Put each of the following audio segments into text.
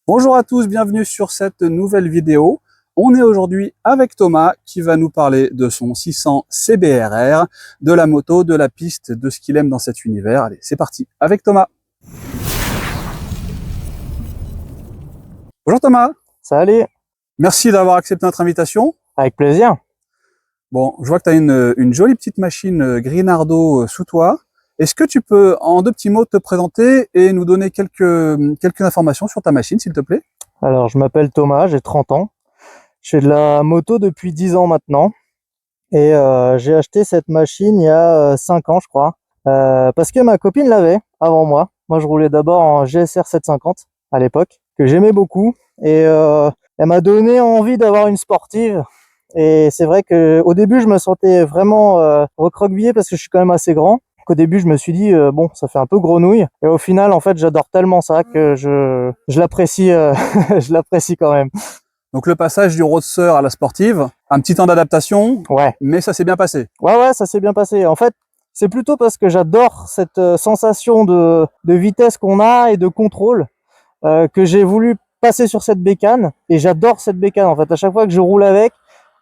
Bonjour à tous, bienvenue sur cette nouvelle vidéo. On est aujourd'hui avec Thomas qui va nous parler de son 600 CBRR, de la moto, de la piste, de ce qu'il aime dans cet univers. Allez, c'est parti avec Thomas. Bonjour Thomas. Salut, Merci d'avoir accepté notre invitation. avec plaisir. Bon, je vois que tu as une jolie petite machine Grinardo sous toi. Est-ce que tu peux, en deux petits mots, te présenter et nous donner quelques informations sur ta machine, s'il te plaît? Alors, je m'appelle Thomas, j'ai 30 ans. Je fais de la moto depuis 10 ans maintenant. Et j'ai acheté cette machine il y a 5 ans, je crois. Parce que ma copine l'avait avant moi. Moi, je roulais d'abord en GSR 750 à l'époque, que j'aimais beaucoup. Et elle m'a donné envie d'avoir une sportive. Et c'est vrai que au début, je me sentais vraiment recroquevillé parce que je suis quand même assez grand. Qu'au début, je me suis dit, bon, ça fait un peu grenouille. Et au final, en fait, j'adore tellement ça que je l'apprécie je l'apprécie quand même. Donc le passage du roadster à la sportive, un petit temps d'adaptation, Ouais. mais ça s'est bien passé. Ouais, ça s'est bien passé. En fait, c'est plutôt parce que j'adore cette sensation de vitesse qu'on a et de contrôle que j'ai voulu passer sur cette bécane. Et j'adore cette bécane, en fait. À chaque fois que je roule avec,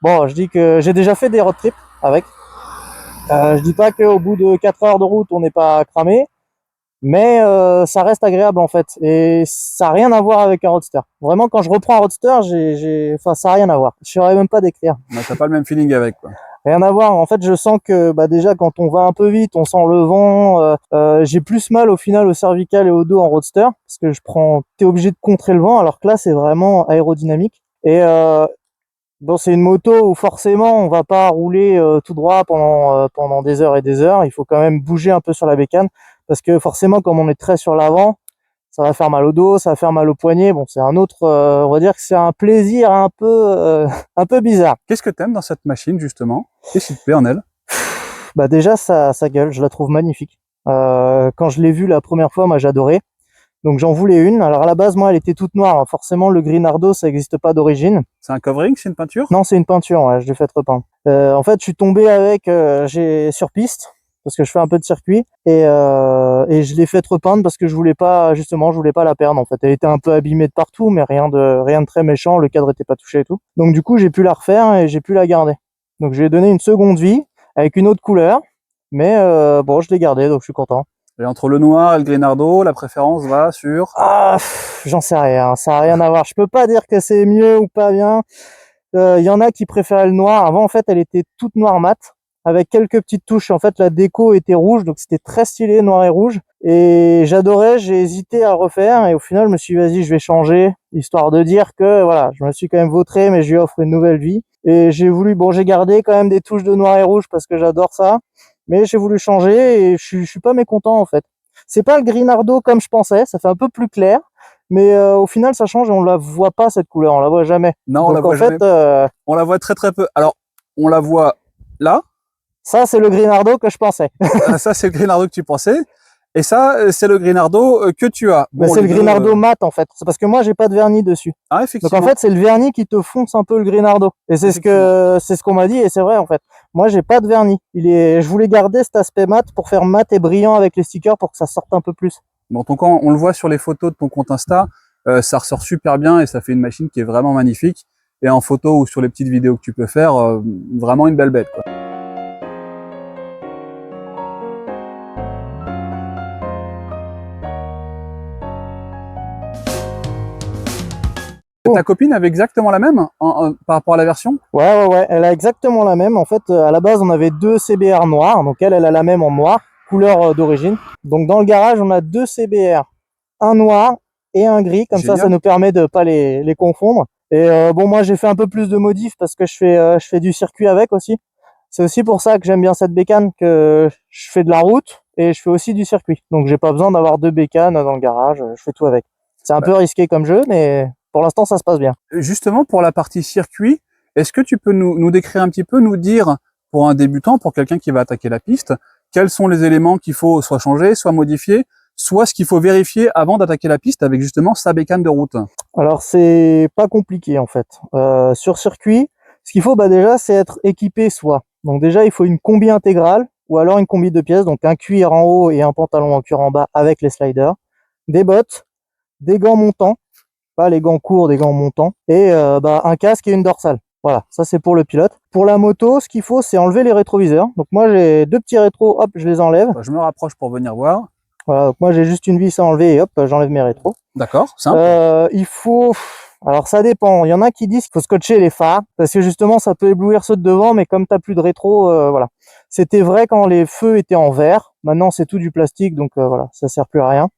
bon, je dis que j'ai déjà fait des road trips avec. Je dis pas qu'au bout de 4 heures de route, on n'est pas cramé, mais ça reste agréable en fait. Et ça n'a rien à voir avec un roadster. Vraiment, quand je reprends un roadster, enfin, ça n'a rien à voir. Je saurais même pas décrire. T'as pas le même feeling avec, quoi. Rien à voir. En fait, je sens que déjà quand on va un peu vite, on sent le vent. J'ai plus mal au final au cervical et au dos en roadster parce que t'es obligé de contrer le vent, alors que là, c'est vraiment aérodynamique. Et bon, c'est une moto où forcément on va pas rouler tout droit pendant des heures et des heures. Il faut quand même bouger un peu sur la bécane parce que forcément, comme on est très sur l'avant, ça va faire mal au dos, ça va faire mal au poignet. Bon, c'est un autre, on va dire que c'est un plaisir un peu un peu bizarre. Qu'est-ce que t'aimes dans cette machine, justement? Qu'est-ce qui te plaît en elle? Bah déjà, sa gueule, je la trouve magnifique. Quand je l'ai vue la première fois, moi j'adorais. Donc j'en voulais une. Alors à la base, moi, elle était toute noire. Forcément, le Grinardo, ça n'existe pas d'origine. C'est un covering, c'est une peinture? Non, c'est une peinture, ouais, je l'ai faite repeindre. En fait, je suis tombé avec, j'ai sur piste, parce que je fais un peu de circuit, et je l'ai faite repeindre parce que je voulais pas la perdre, en fait. Elle était un peu abîmée de partout, mais rien de très méchant, le cadre était pas touché et tout. Donc du coup, j'ai pu la refaire et j'ai pu la garder. Donc je lui ai donné une seconde vie, avec une autre couleur, mais bon, je l'ai gardée, donc je suis content. Et entre le noir et le Grinardo, la préférence va sur... Ah, j'en sais rien, ça a rien à voir. Je peux pas dire que c'est mieux ou pas bien. Y en a qui préféraient le noir. Avant, en fait, elle était toute noire mat, avec quelques petites touches. En fait, la déco était rouge, donc c'était très stylé, noir et rouge. Et j'adorais, j'ai hésité à refaire, et au final, je me suis dit, vas-y, je vais changer, histoire de dire que, voilà, je me suis quand même vautré, mais je lui offre une nouvelle vie. Et j'ai voulu, bon, j'ai gardé quand même des touches de noir et rouge parce que j'adore ça, mais j'ai voulu changer et je suis pas mécontent, en fait. C'est pas le Grinardo comme je pensais, ça fait un peu plus clair. Mais au final, ça change et on la voit pas cette couleur, on la voit jamais. Non, on Donc la voit en fait, jamais. On la voit très très peu. Alors, on la voit là. ça c'est le Grinardo que je pensais. Ça, c'est le Grinardo que tu pensais. Et ça, c'est le Grinardo que tu as. Mais Bon, c'est les le deux, Grinardo mat en fait. C'est parce que moi j'ai pas de vernis dessus. Ah, Donc effectivement. en fait, c'est le vernis qui te fonce un peu le Grinardo. Et c'est ce qu'on m'a dit et c'est vrai en fait. Moi j'ai pas de vernis. Je voulais garder cet aspect mat pour faire mat et brillant avec les stickers pour que ça sorte un peu plus. Bon, ton camp, on le voit sur les photos de ton compte Insta, ça ressort super bien et ça fait une machine qui est vraiment magnifique. Et en photo ou sur les petites vidéos que tu peux faire, vraiment une belle bête, quoi. Ta copine avait exactement la même par rapport à la version? Ouais. Elle a exactement la même. En fait, à la base, on avait deux CBR noirs. Donc elle a la même en noir, couleur d'origine. Donc dans le garage, on a deux CBR. Un noir et un gris. Comme ça nous permet de pas les confondre. Et bon, moi, j'ai fait un peu plus de modifs parce que je fais du circuit avec aussi. C'est aussi pour ça que j'aime bien cette bécane, que je fais de la route et je fais aussi du circuit. Donc j'ai pas besoin d'avoir deux bécanes dans le garage. Je fais tout avec. C'est un peu risqué comme jeu, mais pour l'instant, ça se passe bien. Justement, pour la partie circuit, est-ce que tu peux nous décrire un petit peu, nous dire, pour un débutant, pour quelqu'un qui va attaquer la piste, quels sont les éléments qu'il faut soit changer, soit modifier, soit ce qu'il faut vérifier avant d'attaquer la piste avec justement sa bécane de route? Alors c'est pas compliqué en fait. Sur circuit, ce qu'il faut déjà c'est être équipé soi. Donc déjà il faut une combi intégrale ou alors une combi de pièces, donc un cuir en haut et un pantalon en cuir en bas avec les sliders, des bottes, des gants montants pas les gants courts, des gants montants, et un casque et une dorsale. Voilà, ça c'est pour le pilote. Pour la moto, ce qu'il faut, c'est enlever les rétroviseurs. Donc moi j'ai 2 petits rétros, hop, je les enlève. Je me rapproche pour venir voir. Voilà, donc moi j'ai juste une vis à enlever et hop, j'enlève mes rétros. D'accord, simple. Il faut... Alors ça dépend, il y en a qui disent qu'il faut scotcher les phares, parce que justement ça peut éblouir ceux de devant, mais comme t'as plus de rétro, voilà. C'était vrai quand les feux étaient en verre, maintenant c'est tout du plastique, donc voilà, ça sert plus à rien.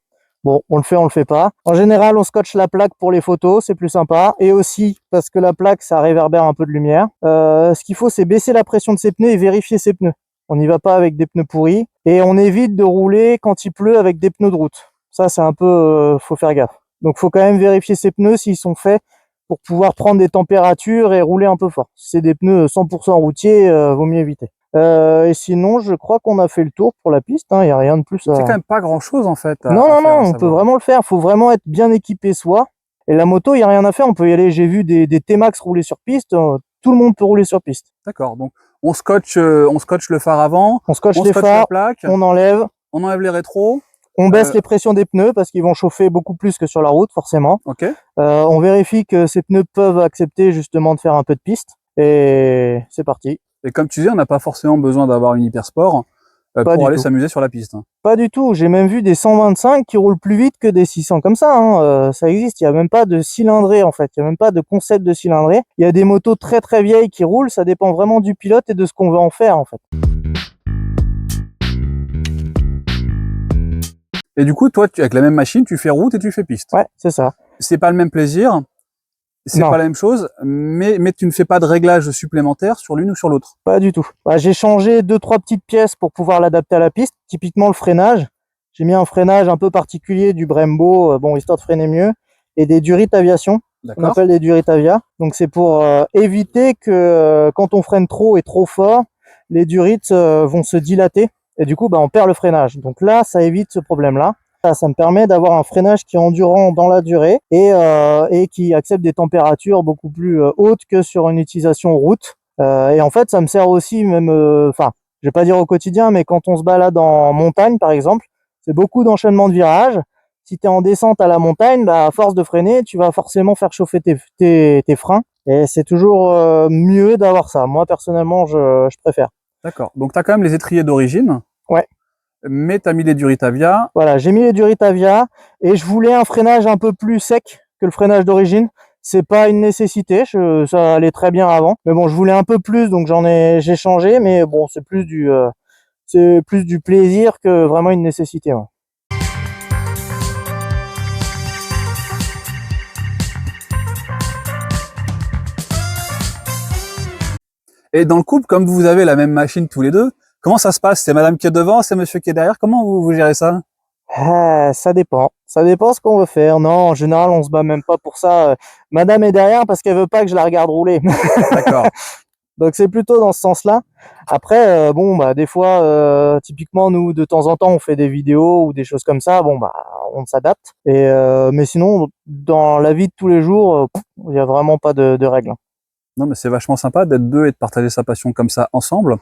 Bon, on le fait pas. En général, on scotche la plaque pour les photos, c'est plus sympa. Et aussi, parce que la plaque, ça réverbère un peu de lumière. Ce qu'il faut, c'est baisser la pression de ses pneus et vérifier ses pneus. On n'y va pas avec des pneus pourris. Et on évite de rouler quand il pleut avec des pneus de route. Ça, c'est un peu... faut faire gaffe. Donc, faut quand même vérifier ses pneus s'ils sont faits pour pouvoir prendre des températures et rouler un peu fort. Si c'est des pneus 100% routiers, vaut mieux éviter. Et sinon, je crois qu'on a fait le tour pour la piste. Il n'y a rien de plus. C'est quand même pas grand-chose en fait. Non, on peut vraiment le faire. Faut vraiment être bien équipé soi. Et la moto, il n'y a rien à faire. On peut y aller. J'ai vu des T-Max rouler sur piste. Tout le monde peut rouler sur piste. D'accord. Donc on scotche le phare avant. On scotche les phares. La plaque, on enlève les rétros. On baisse les pressions des pneus parce qu'ils vont chauffer beaucoup plus que sur la route, forcément. Ok. On vérifie que ces pneus peuvent accepter justement de faire un peu de piste. Et c'est parti. Et comme tu disais, on n'a pas forcément besoin d'avoir une hypersport pour aller s'amuser sur la piste. Pas du tout. J'ai même vu des 125 qui roulent plus vite que des 600 comme ça. Ça existe. Il n'y a même pas de cylindrée en fait. Il n'y a même pas de concept de cylindrée. Il y a des motos très très vieilles qui roulent. Ça dépend vraiment du pilote et de ce qu'on veut en faire en fait. Et du coup, toi, avec la même machine, tu fais route et tu fais piste. Ouais, c'est ça. C'est pas le même plaisir. C'est pas la même chose, mais tu ne fais pas de réglage supplémentaire sur l'une ou sur l'autre. Pas du tout. J'ai changé 2-3 petites pièces pour pouvoir l'adapter à la piste. Typiquement le freinage. J'ai mis un freinage un peu particulier du Brembo, histoire de freiner mieux, et des Durit Aviation. On appelle des Durit Avia. Donc c'est pour éviter que quand on freine trop et trop fort, les Durit vont se dilater et du coup on perd le freinage. Donc là, ça évite ce problème-là. Ça me permet d'avoir un freinage qui est endurant dans la durée et qui accepte des températures beaucoup plus hautes que sur une utilisation route. Et en fait, ça me sert aussi même, je vais pas dire au quotidien, mais quand on se balade en montagne, par exemple, c'est beaucoup d'enchaînements de virages. Si tu es en descente à la montagne, à force de freiner, tu vas forcément faire chauffer tes freins. Et c'est toujours mieux d'avoir ça. Moi, personnellement, je préfère. D'accord. Donc, tu as quand même les étriers d'origine. Ouais. Mais tu as mis les Durit Avia. Voilà, j'ai mis les Durit Avia et je voulais un freinage un peu plus sec que le freinage d'origine. C'est pas une nécessité, ça allait très bien avant. Mais bon, je voulais un peu plus, donc j'ai changé. Mais bon, c'est plus du plaisir que vraiment une nécessité. Ouais. Et dans le couple, comme vous avez la même machine tous les deux, comment ça se passe? C'est madame qui est devant, c'est monsieur qui est derrière? Comment vous gérez ça? Ça dépend. Ça dépend ce qu'on veut faire. Non, en général, on se bat même pas pour ça. Madame est derrière parce qu'elle veut pas que je la regarde rouler. D'accord. Donc c'est plutôt dans ce sens-là. Après, des fois, typiquement nous, de temps en temps, on fait des vidéos ou des choses comme ça. On s'adapte. Mais sinon, dans la vie de tous les jours, il y a vraiment pas de règles. Non, mais c'est vachement sympa d'être deux et de partager sa passion comme ça ensemble.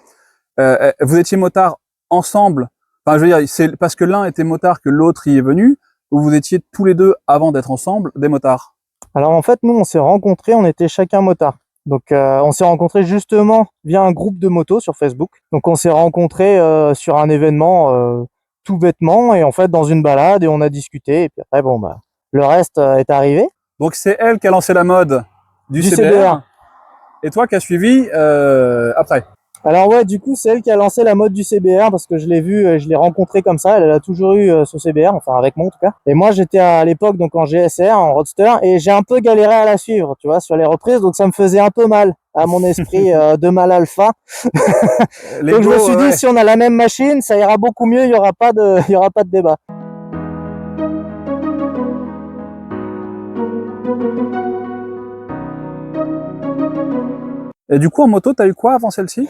Vous étiez motard ensemble. Enfin, je veux dire, c'est parce que l'un était motard que l'autre y est venu, ou vous étiez tous les deux, avant d'être ensemble, des motards? Alors en fait, nous, on s'est rencontrés, on était chacun motard. Donc on s'est rencontrés justement via un groupe de motos sur Facebook. Donc on s'est rencontrés sur un événement tout bêtement et en fait dans une balade et on a discuté et puis après le reste est arrivé. Donc c'est elle qui a lancé la mode du CBR. Et toi qui as suivi après? Alors ouais, du coup, c'est elle qui a lancé la mode du CBR parce que je l'ai vue, je l'ai rencontrée comme ça. Elle a toujours eu ce CBR, enfin avec moi en tout cas. Et moi, j'étais à l'époque donc en GSR, en Roadster, et j'ai un peu galéré à la suivre, tu vois, sur les reprises. Donc ça me faisait un peu mal à mon esprit de mal alpha. Donc je me suis dit, si on a la même machine, ça ira beaucoup mieux. Il y aura pas de débat. Et du coup, en moto, t'as eu quoi avant celle-ci?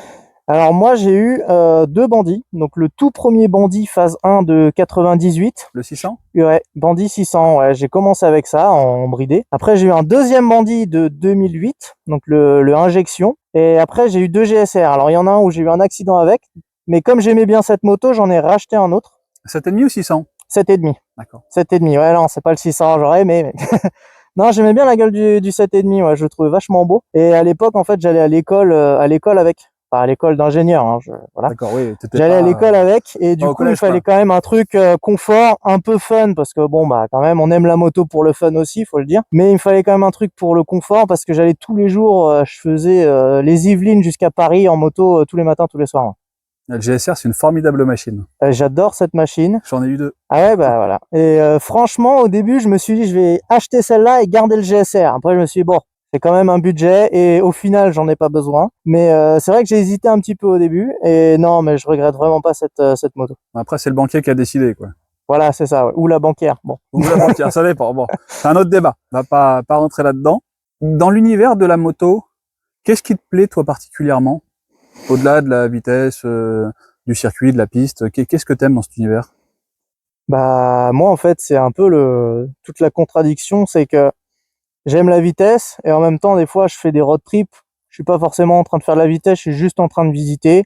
Alors moi, j'ai eu 2 bandits. Donc le tout premier bandit phase 1 de 98. Le 600? Ouais, bandit 600. Ouais, j'ai commencé avec ça en bridé. Après, j'ai eu un deuxième bandit de 2008, donc le injection. Et après, j'ai eu 2 GSR. Alors il y en a un où j'ai eu un accident avec, mais comme j'aimais bien cette moto, j'en ai racheté un autre. 7,5 ou 600? 7,5. D'accord. 7,5. Ouais, non, c'est pas le 600, j'aurais aimé. Mais Non, j'aimais bien la gueule du 7,5, ouais, je le trouvais vachement beau. Et à l'époque, en fait, j'allais à l'école avec, enfin à l'école d'ingénieur, hein, voilà. D'accord, oui, t'étais J'allais à l'école avec, et pas du au coup, il collège, fallait quoi. quand même un truc confort, un peu fun, parce que bon, bah quand même, on aime la moto pour le fun aussi, faut le dire. Mais il me fallait quand même un truc pour le confort, parce que j'allais tous les jours, je faisais les Yvelines jusqu'à Paris en moto tous les matins, tous les soirs. Le GSR, c'est une formidable machine. J'adore cette machine. J'en ai eu 2. Ah ouais, bah voilà. Et franchement, au début, je me suis dit, je vais acheter celle-là et garder le GSR. Après, je me suis dit, bon, c'est quand même un budget, et au final, j'en ai pas besoin. Mais c'est vrai que j'ai hésité un petit peu au début, et non, mais je regrette vraiment pas cette moto. Après, c'est le banquier qui a décidé, quoi. Voilà, c'est ça, ouais. Ou la banquière. Bon. Ou la banquière, ça dépend. Bon, c'est un autre débat. On va pas rentrer là-dedans. Dans l'univers de la moto, qu'est-ce qui te plaît, toi, particulièrement? Au-delà de la vitesse, du circuit, de la piste, qu'est-ce que t'aimes dans cet univers? Bah moi, en fait, c'est un peu toute la contradiction, c'est que j'aime la vitesse, et en même temps, des fois, je fais des road trips. Je suis pas forcément en train de faire de la vitesse, je suis juste en train de visiter.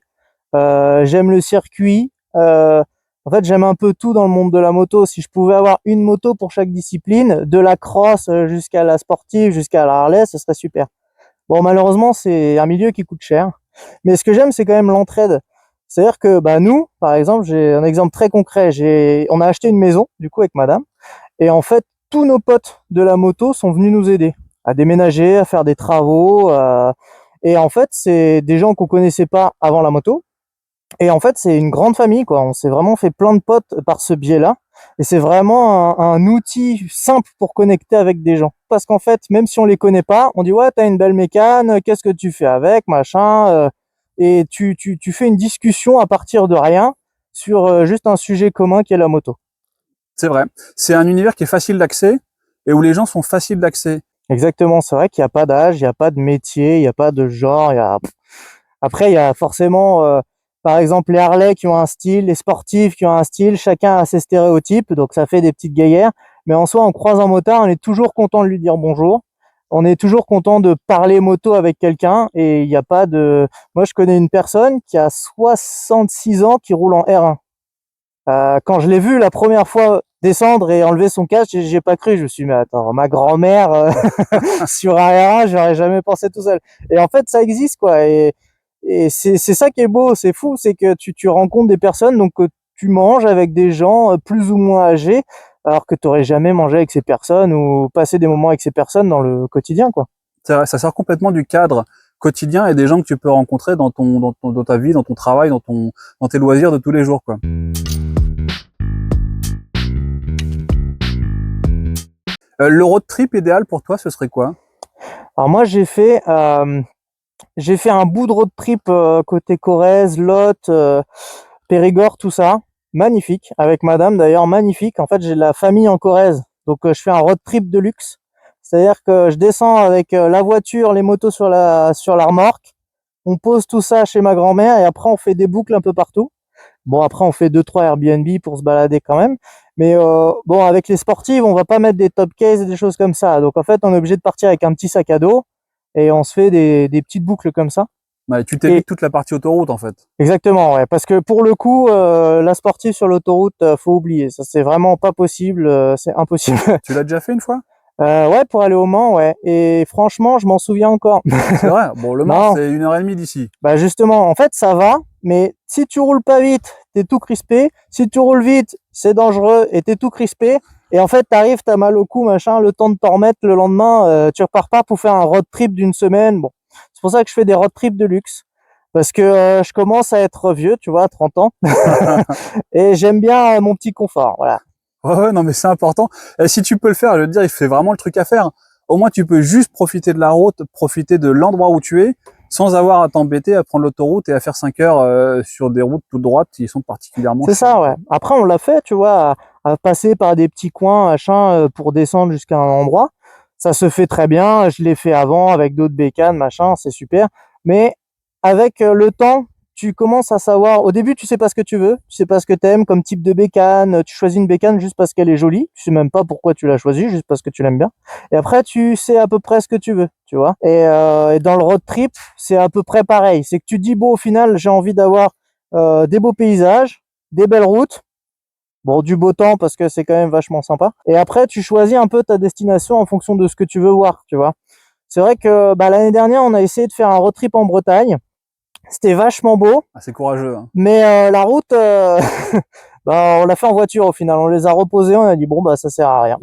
J'aime le circuit. En fait, j'aime un peu tout dans le monde de la moto. Si je pouvais avoir une moto pour chaque discipline, de la cross jusqu'à la sportive, jusqu'à la Harley, ce serait super. Bon, malheureusement, c'est un milieu qui coûte cher. Mais ce que j'aime, c'est quand même l'entraide. C'est-à-dire que bah, nous, par exemple, j'ai un exemple très concret. On a acheté une maison, du coup, avec madame. Et en fait, tous nos potes de la moto sont venus nous aider à déménager, à faire des travaux. Et en fait, c'est des gens qu'on connaissait pas avant la moto. Et en fait, c'est une grande famille, quoi. On s'est vraiment fait plein de potes par ce biais-là. Et c'est vraiment un outil simple pour connecter avec des gens. Parce qu'en fait, même si on les connaît pas, on dit ouais, t'as une belle mécane, qu'est-ce que tu fais avec, machin. Et tu fais une discussion à partir de rien sur juste un sujet commun qui est la moto. C'est vrai. C'est un univers qui est facile d'accès et où les gens sont faciles d'accès. Exactement, c'est vrai qu'il n'y a pas d'âge, il n'y a pas de métier, il n'y a pas de genre. Après, il y a forcément, par exemple, les Harley qui ont un style, les sportifs qui ont un style, chacun a ses stéréotypes, donc ça fait des petites guéguerres. Mais en soi, on croise un motard, on est toujours content de lui dire bonjour. On est toujours content de parler moto avec quelqu'un, et il n'y a pas de... Moi, je connais une personne qui a 66 ans qui roule en R1. Quand je l'ai vu la première fois descendre et enlever son casque, j'ai pas cru. Je me suis dit, mais attends, ma grand-mère sur un R1, j'aurais jamais pensé tout seul. Et en fait, ça existe, quoi. Et c'est ça qui est beau, c'est fou, c'est que tu rencontres des personnes, donc tu manges avec des gens plus ou moins âgés, alors que tu n'aurais jamais mangé avec ces personnes ou passé des moments avec ces personnes dans le quotidien, quoi. C'est vrai, ça sort complètement du cadre quotidien et des gens que tu peux rencontrer dans ta vie, dans ton travail, dans tes loisirs de tous les jours, quoi. Le road trip idéal pour toi, ce serait quoi? Alors moi, j'ai fait un bout de road trip côté Corrèze, Lot, Périgord, tout ça. Magnifique. Avec madame d'ailleurs, magnifique. En fait, j'ai de la famille en Corrèze. Donc, je fais un road trip de luxe. C'est-à-dire que je descends avec la voiture, les motos sur la remorque. On pose tout ça chez ma grand-mère, et après, on fait des boucles un peu partout. Bon, après, on fait 2-3 Airbnb pour se balader quand même. Mais bon, avec les sportives, on va pas mettre des top cases et des choses comme ça. Donc, en fait, on est obligé de partir avec un petit sac à dos, et on se fait des petites boucles comme ça. Ouais, tu t'évites toute la partie autoroute, en fait. Exactement, ouais, parce que pour le coup, la sportive sur l'autoroute, faut oublier. Ça, c'est vraiment pas possible, c'est impossible. Tu l'as déjà fait une fois? Ouais, pour aller au Mans, ouais. Et franchement, je m'en souviens encore. C'est vrai. Bon, Le Mans, Non, c'est 1h30 d'ici. bah justement, en fait, ça va, mais si tu roules pas vite, t'es tout crispé. Si tu roules vite, c'est dangereux et t'es tout crispé. Et en fait, t'arrives, t'as mal au cou, machin, le temps de t'en remettre le lendemain, tu repars pas pour faire un road trip d'une semaine. Bon, c'est pour ça que je fais des road trips de luxe. Parce que je commence à être vieux, tu vois, 30 ans. Et j'aime bien mon petit confort, voilà. Ouais, non, mais c'est important. Et si tu peux le faire, je veux dire, il fait vraiment le truc à faire. Au moins, tu peux juste profiter de la route, profiter de l'endroit où tu es, sans avoir à t'embêter à prendre l'autoroute et à faire 5 heures sur des routes toutes droites qui sont particulièrement C'est chiantes. ça, ouais. Après, on l'a fait, tu vois, à passer par des petits coins, machin, pour descendre jusqu'à un endroit. Ça se fait très bien. Je l'ai fait avant avec d'autres bécanes, machin, c'est super. Mais avec le temps, tu commences à savoir. Au début, tu sais pas ce que tu veux, tu sais pas ce que t'aimes comme type de bécane. Tu choisis une bécane juste parce qu'elle est jolie. Tu sais même pas pourquoi tu l'as choisie, juste parce que tu l'aimes bien. Et après, tu sais à peu près ce que tu veux, tu vois. Et dans le road trip, c'est à peu près pareil. C'est que tu dis bon, au final, j'ai envie d'avoir des beaux paysages, des belles routes, Bon, du beau temps parce que c'est quand même vachement sympa. Et après, tu choisis un peu ta destination en fonction de ce que tu veux voir, tu vois. C'est vrai que l'année dernière, on a essayé de faire un road trip en Bretagne. C'était vachement beau. Ah, c'est courageux, hein. Mais la route, on l'a fait en voiture au final. On les a reposés, on a dit bon ça sert à rien.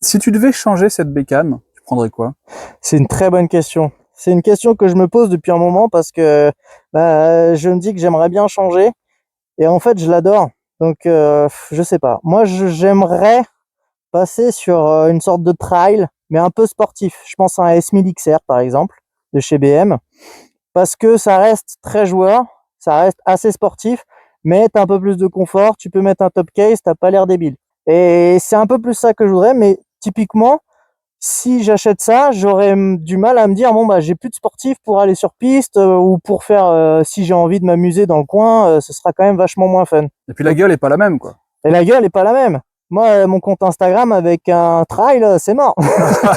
Si tu devais changer cette bécane, tu prendrais quoi? C'est une très bonne question. C'est une question que je me pose depuis un moment parce que je me dis que j'aimerais bien changer et en fait je l'adore. Donc je sais pas. Moi j'aimerais passer sur une sorte de trail mais un peu sportif. Je pense à un S1000 XR par exemple de chez BM parce que ça reste très joueur, ça reste assez sportif mais t'as un peu plus de confort, tu peux mettre un top case, t'as pas l'air débile. Et c'est un peu plus ça que je voudrais, mais typiquement si j'achète ça, j'aurais du mal à me dire j'ai plus de sportif pour aller sur piste ou pour faire si j'ai envie de m'amuser dans le coin, ce sera quand même vachement moins fun. Et puis la gueule est pas la même, quoi. Et la gueule est pas la même. Moi, mon compte Instagram avec un trail, c'est mort.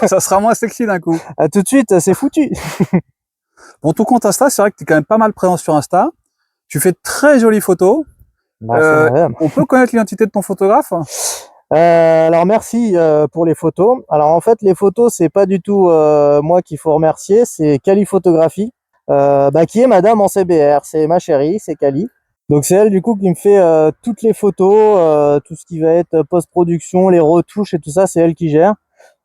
Ça sera moins sexy d'un coup. À tout de suite, c'est foutu. Bon, ton compte Insta, c'est vrai que tu es quand même pas mal présent sur Insta. Tu fais de très jolies photos. On peut connaître l'identité de ton photographe? Alors merci pour les photos. Alors en fait les photos c'est pas du tout moi qu'il faut remercier, c'est Cali Photographie qui est madame en CBR, c'est ma chérie, c'est Cali. Donc c'est elle du coup qui me fait toutes les photos, tout ce qui va être post-production, les retouches et tout ça, c'est elle qui gère.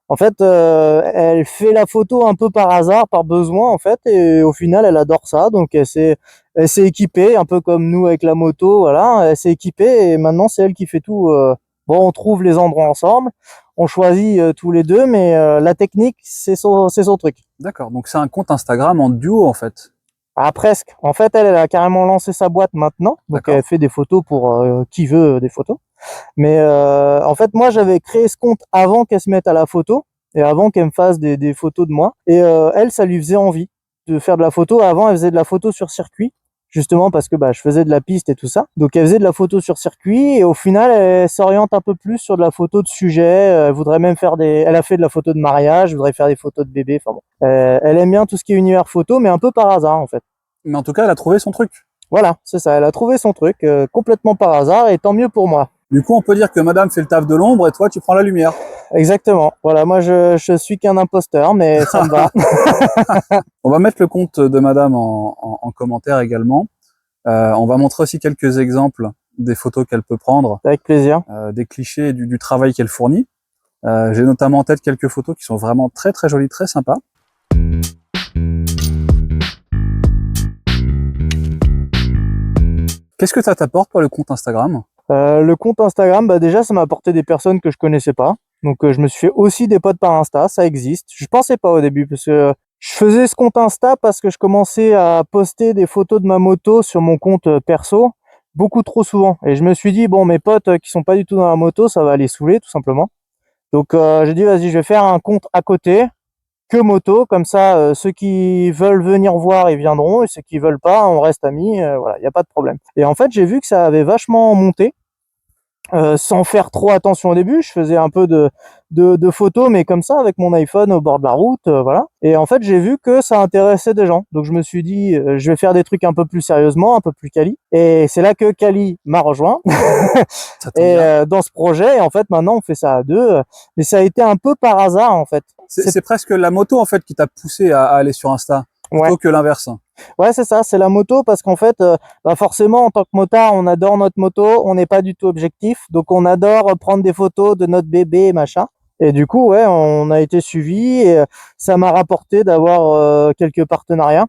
En fait elle fait la photo un peu par hasard, par besoin en fait, et au final elle adore ça, donc elle s'est équipée un peu comme nous avec la moto, voilà, elle s'est équipée et maintenant c'est elle qui fait tout. On trouve les endroits ensemble, on choisit tous les deux, mais la technique, c'est son truc. D'accord, donc c'est un compte Instagram en duo en fait. Ah, presque. En fait, elle a carrément lancé sa boîte maintenant, donc elle fait des photos pour qui veut des photos. Mais en fait, moi, j'avais créé ce compte avant qu'elle se mette à la photo et avant qu'elle me fasse des photos de moi. Et elle, ça lui faisait envie de faire de la photo. Avant, elle faisait de la photo sur circuit. Justement parce que je faisais de la piste et tout ça. Donc elle faisait de la photo sur circuit et au final elle s'oriente un peu plus sur de la photo de sujet. Elle voudrait même faire elle a fait de la photo de mariage, voudrait faire des photos de bébé. Enfin bon. Elle aime bien tout ce qui est univers photo, mais un peu par hasard en fait. Mais en tout cas, elle a trouvé son truc. Voilà, c'est ça. Elle a trouvé son truc complètement par hasard et tant mieux pour moi. Du coup, on peut dire que madame fait le taf de l'ombre et toi, tu prends la lumière. Exactement. Voilà, moi je suis qu'un imposteur, mais ça me va. On va mettre le compte de madame en commentaire également. On va montrer aussi quelques exemples des photos qu'elle peut prendre. Avec plaisir. Des clichés du travail qu'elle fournit. J'ai notamment en tête quelques photos qui sont vraiment très très jolies, très sympas. Qu'est-ce que ça t'apporte, toi, le compte Instagram? Le compte Instagram, déjà, ça m'a apporté des personnes que je connaissais pas. Donc, je me suis fait aussi des potes par Insta, ça existe. Je pensais pas au début parce que je faisais ce compte Insta parce que je commençais à poster des photos de ma moto sur mon compte perso beaucoup trop souvent. Et je me suis dit, bon, mes potes qui sont pas du tout dans la moto, ça va les saouler, tout simplement. Donc, j'ai dit, vas-y, je vais faire un compte à côté, que moto, comme ça, ceux qui veulent venir voir, ils viendront, et ceux qui veulent pas, on reste amis, voilà, il n'y a pas de problème. Et en fait, j'ai vu que ça avait vachement monté, sans faire trop attention au début. Je faisais un peu de photos, mais comme ça, avec mon iPhone au bord de la route, voilà. Et en fait, j'ai vu que ça intéressait des gens. Donc, je me suis dit, je vais faire des trucs un peu plus sérieusement, un peu plus quali. Et c'est là que Cali m'a rejoint. Et dans ce projet, en fait, maintenant, on fait ça à deux. Mais ça a été un peu par hasard, en fait. C'est presque la moto, en fait, qui t'a poussé à aller sur Insta, plutôt que l'inverse. Ouais, c'est ça, c'est la moto parce qu'en fait, forcément, en tant que motard, on adore notre moto, on n'est pas du tout objectif, donc on adore prendre des photos de notre bébé, machin. Et du coup, ouais, on a été suivis et ça m'a rapporté d'avoir quelques partenariats.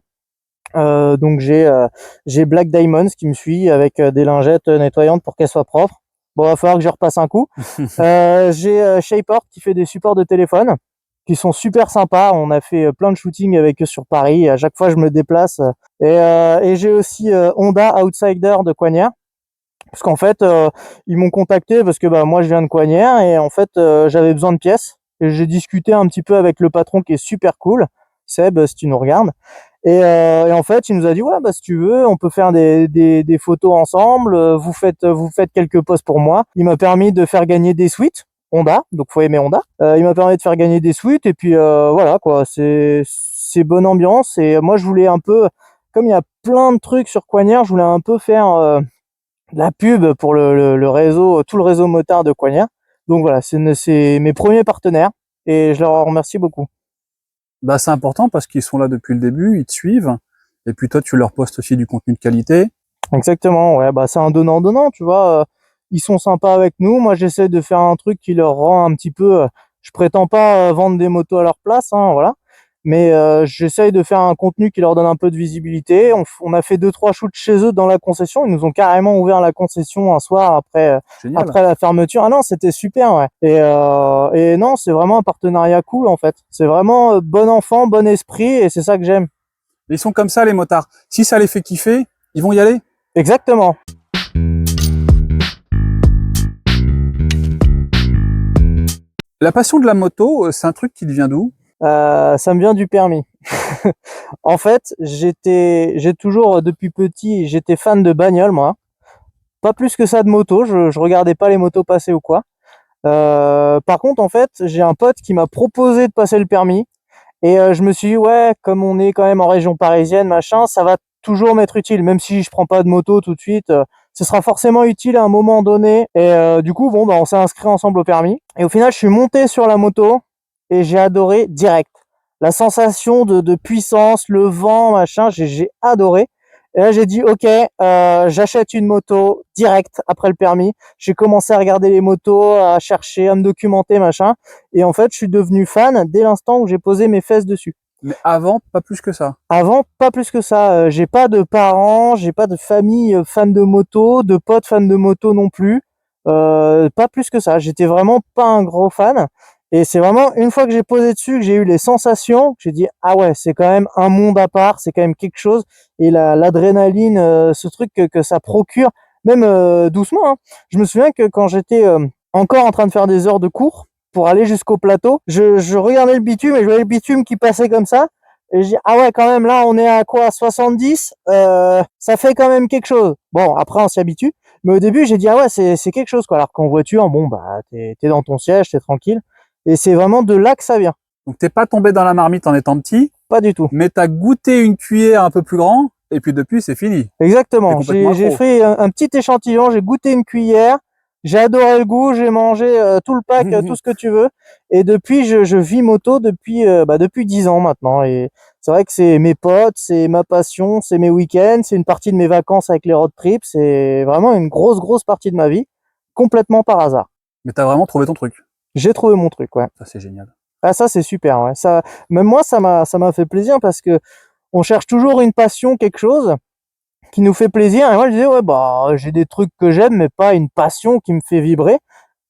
Donc j'ai Black Diamonds qui me suit avec des lingettes nettoyantes pour qu'elles soient propres. Bon, va falloir que je repasse un coup. J'ai Shaport qui fait des supports de téléphone qui sont super sympas. On a fait plein de shootings avec eux sur Paris. À chaque fois, je me déplace. Et j'ai aussi Honda Outsider de Coignères. Parce qu'en fait, ils m'ont contacté parce que moi, je viens de Coignères et en fait, j'avais besoin de pièces. Et j'ai discuté un petit peu avec le patron qui est super cool, Seb, si tu nous regardes. Et en fait, il nous a dit, ouais, si tu veux, on peut faire des photos ensemble. Vous faites quelques posts pour moi. Il m'a permis de faire gagner des suites. Honda, donc faut aimer Honda. Il m'a permis de faire gagner des suites et puis voilà quoi, c'est bonne ambiance. Et moi je voulais un peu, comme il y a plein de trucs sur Coignard, je voulais un peu faire de la pub pour le réseau, tout le réseau motard de Coignard. Donc voilà, c'est mes premiers partenaires et je leur en remercie beaucoup. Bah, c'est important parce qu'ils sont là depuis le début, ils te suivent. Et puis toi, tu leur postes aussi du contenu de qualité. Exactement, ouais, bah c'est un donnant-donnant, tu vois. Ils sont sympas avec nous. Moi, j'essaie de faire un truc qui leur rend un petit peu. Je prétends pas vendre des motos à leur place, hein, voilà. Mais j'essaye de faire un contenu qui leur donne un peu de visibilité. On a fait 2-3 shoots chez eux dans la concession. Ils nous ont carrément ouvert la concession un soir après la fermeture. Ah non, c'était super, ouais. Et non, c'est vraiment un partenariat cool en fait. C'est vraiment bon enfant, bon esprit, et c'est ça que j'aime. Ils sont comme ça, les motards. Si ça les fait kiffer, ils vont y aller. Exactement. La passion de la moto, c'est un truc qui te vient d'où? Ça me vient du permis. En fait, j'ai toujours, depuis petit, j'étais fan de bagnole, moi. Pas plus que ça de moto, je regardais pas les motos passer ou quoi. Par contre, en fait, j'ai un pote qui m'a proposé de passer le permis. Et je me suis dit, ouais, comme on est quand même en région parisienne, machin, ça va toujours m'être utile. Même si je prends pas de moto tout de suite, ce sera forcément utile à un moment donné. Et du coup, bon, bah, on s'est inscrit ensemble au permis. Et au final, je suis monté sur la moto et j'ai adoré direct. La sensation de puissance, le vent, machin, j'ai adoré. Et là, j'ai dit, ok, j'achète une moto direct après le permis. J'ai commencé à regarder les motos, à chercher, à me documenter, machin. Et en fait, je suis devenu fan dès l'instant où j'ai posé mes fesses dessus. Mais avant, pas plus que ça. Avant, pas plus que ça. J'ai pas de parents, j'ai pas de famille fans de moto, de potes fans de moto non plus. Pas plus que ça. J'étais vraiment pas un gros fan. Et c'est vraiment une fois que j'ai posé dessus, que j'ai eu les sensations, que j'ai dit ah ouais, c'est quand même un monde à part, c'est quand même quelque chose. Et l'adrénaline, ce truc que ça procure, même doucement. Hein. Je me souviens que quand j'étais encore en train de faire des heures de cours pour aller jusqu'au plateau, je regardais le bitume et je voyais le bitume qui passait comme ça. Et je dis ah ouais, quand même là on est à quoi, 70, ça fait quand même quelque chose. Bon, après on s'y habitue, mais au début j'ai dit ah ouais, c'est quelque chose quoi. Alors qu'en voiture, bon bah t'es dans ton siège, t'es tranquille. Et c'est vraiment de là que ça vient. Donc t'es pas tombé dans la marmite en étant petit, Pas du tout. mais t'as goûté une cuillère un peu plus grand, et puis depuis c'est fini. Exactement. J'ai fait un petit échantillon, j'ai goûté une cuillère, j'ai adoré le goût, j'ai mangé tout le pack, tout ce que tu veux. Et depuis, je vis moto depuis 10 ans maintenant. Et c'est vrai que c'est mes potes, c'est ma passion, c'est mes week-ends, c'est une partie de mes vacances avec les road trips. C'est vraiment une grosse partie de ma vie, complètement par hasard. Mais t'as vraiment trouvé ton truc. J'ai trouvé mon truc, ouais. Ça c'est génial. Ah ça c'est super, ouais. Ça, même moi ça m'a fait plaisir parce que on cherche toujours une passion, quelque chose qui nous fait plaisir. Et moi je disais ouais bah j'ai des trucs que j'aime mais pas une passion qui me fait vibrer.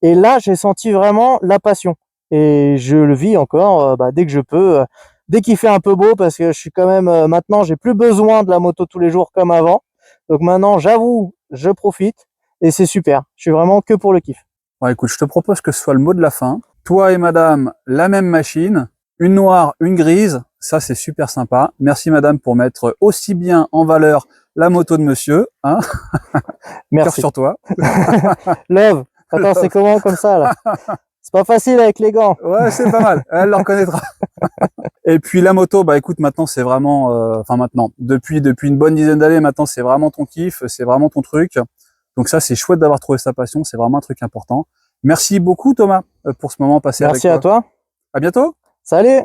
Et là j'ai senti vraiment la passion et je le vis encore dès que je peux, dès qu'il fait un peu beau parce que je suis quand même maintenant j'ai plus besoin de la moto tous les jours comme avant. Donc maintenant j'avoue je profite et c'est super. Je suis vraiment que pour le kiff. Bon, écoute, je te propose que ce soit le mot de la fin. Toi et madame, la même machine, une noire, une grise, ça c'est super sympa. Merci madame pour mettre aussi bien en valeur la moto de monsieur. Hein. Merci. Cœur sur toi. Love. Attends, c'est comment comme ça là? C'est pas facile avec les gants. Ouais, c'est pas mal. Elle le reconnaîtra. Et puis la moto, bah écoute, maintenant c'est vraiment, maintenant, depuis une bonne dizaine d'années, maintenant c'est vraiment ton kiff, c'est vraiment ton truc. Donc ça, c'est chouette d'avoir trouvé sa passion, c'est vraiment un truc important. Merci beaucoup Thomas pour ce moment passé avec toi. Merci à toi. À bientôt. Salut.